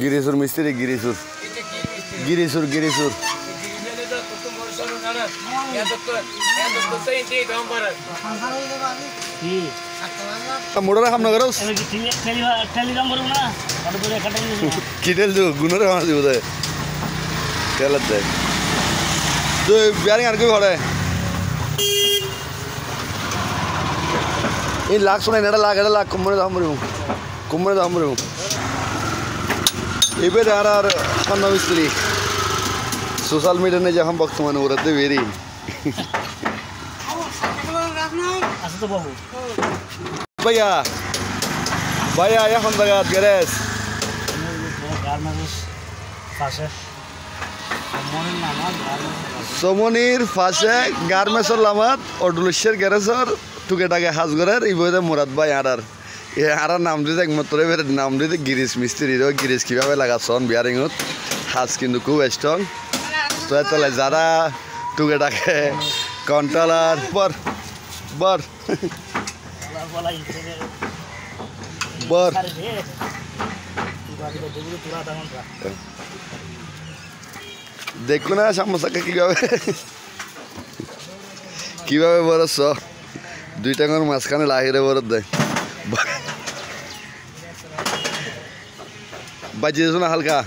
গিরিসুর মিস্ত্রি গিরিসুর গিরিসুর গিরিসুর মোড়া খাম না করো কি টেল দু গুণরে খাওয়া দিব তাই তেলত দেয় তুই বিয়ারিং আর কি ঘরে এই লাখ শোনাই এটা লাখ কুম্ভরে দাম মরিব এবার আর খান্ন মিস্ত্রি সোশ্যাল মিডিয়া নিয়ে যখন বর্তমানে ওরাতে বেরি ভাইয়া ভাইয়া এখন জায়গা গ্যারেজ সমনির পাশে গার্মেন্টসর লামাত অডুলেশ্বর গ্যারেজর টুকেটাকে হাজগরের এই বইতে মুরাদ ভাই আর নাম দিতে একমাত্র এবার নাম দিতে গিরিশ মিস্ত্রির গিরিশ কীভাবে লাগাচ্ছন বিয়ারিংত হাজ কিন্তু খুব স্ট্রং তো তাহলে যারা টুকেটাকে কন্ট্রোলার বর বর বর দেখো না সামোসাকে কিভাবে বরস দুই টাকার মাঝখানে লাহিরে বরত দেয় বাজিয়েছো না হালকা